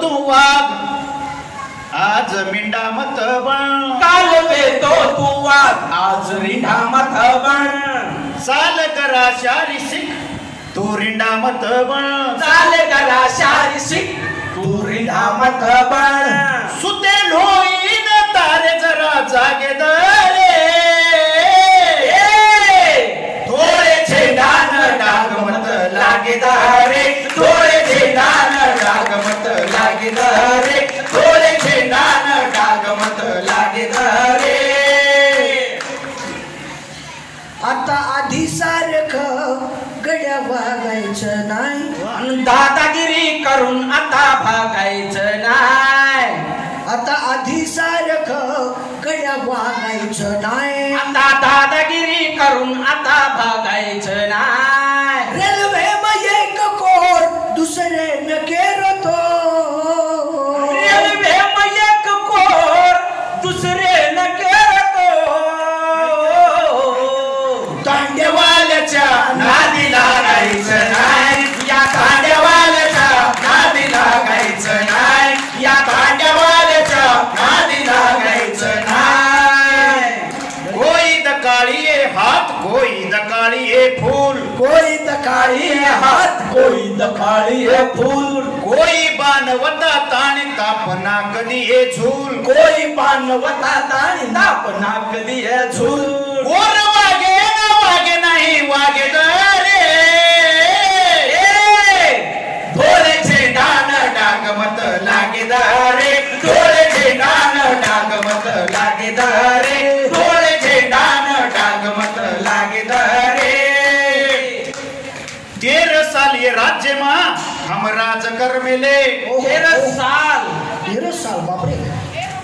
तू वाघ आज मिंडा मत बन काल पेतो तू वाघ आज रिंडा मत बन चाल करा शारी शिक तू रिंडा मत बन चाल करा शारी शिक तू रिंडा मत बन सुते लोईन तारे जरा जागे दरे थोडे छेडान डाग मत लागे दारे थोडे छेडान डाग मत लागे दारे थोडे छेडान डाग मत लागे दारे आता आधी सारखं गड्या वागायचं नाही दादागिरी करून आता भागायचं नाही आता आधी सारखं गड्या वागायचं नाही आता दादागिरी करून आता भागायचं नाही रेल्वे मध्ये एक कोर दुसरे न केरतो रेल्वे एक कोर दुसरे न करतो तांड्यवाल्याच्या नादी लागायचं नाही या तांड्यवाल्याच्या नादी लागायचं नाही या तांड्यवाल्याच्या नादी लागायचं नाही कोई दकाळीये हात कोई दकाळीये फूल कोई दकाळी हात कोई दकाळी फूल कोई बाणवता ताणी तापना कधी ये झूल कोई पानवता ताणी दापना कधी झूल वर वागे ना वागे नाही वागे दरे थोडे छेडान डागमत लागे दारे थोडे छेडान डागमत लागे दारे थोडे छेडान डागमत लागे दारे 13 साल ये राज्य मा हम राज कर मिले 13 साल 13 बापरे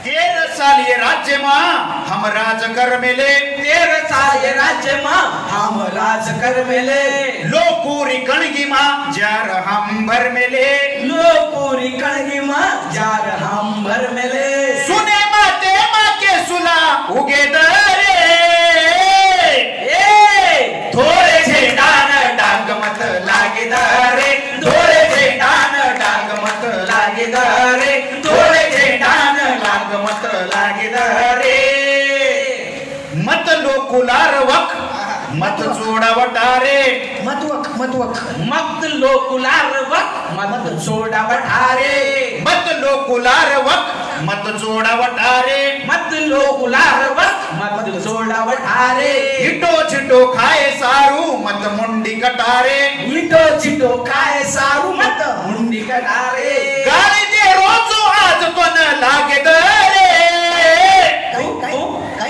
13 साल ये राज्य मा हम राज कर मिले 13 साल ये राज्य मां हम राज कर मिले लोपूरी कणगी मा जार हम भर मिले लो पूरी कणगी मां जार हम भर मिले सुने माते माँ के सुला उगे दरे थोडे छेडान डागमत लागे दारे थोडे छेडान डागमत लागे दारे थोडे छेडान डागमत लागे दारे मत लोकुलार वक मत जोडा वटारे मतवक मत लोकुलार वक मत सोडा वठारे मत लोकुलार वक मत जोडा वटारे मत लोकुलार वक मत सोडा वठारे इटो चिटो खाए सारू मत मुंडी कटारे इटो चिटो काय सारू मत मुंडी कटारे गाडी दे रोजो आज तो न लागे दरे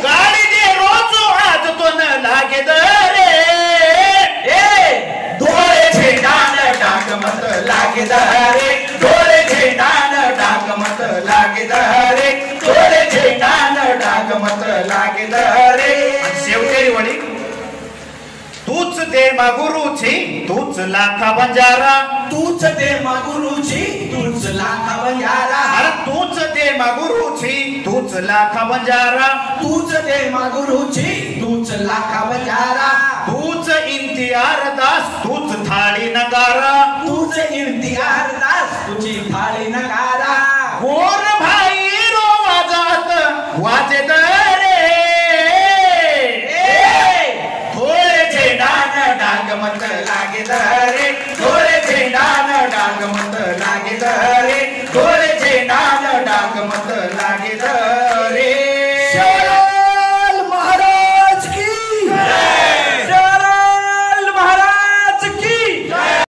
गाडी दे रोजो आज तो न लागे दरे थोडे छेडान डागमत लागे दारे थोडे छेडान डागमत लागे दारे थोडे छेडान डागमत लागे दारे शेवटेरी वडी तूच दे मा गुरुची तूच लाखा बंजारा तूच दे मा गुरुची तूच लाखा बंजारा अरे तूच दे मा गुरुची तूच लाखा बंजारा तूच दे मा गुरुची तूच लाखा बंजारा तूच इंतियार दास तूच थाळी नगारा तूच इम्तियार दास तुझी थाळी नगारा गोर भाई रो वाजात वाजे दरे थोडे छेडान डागमत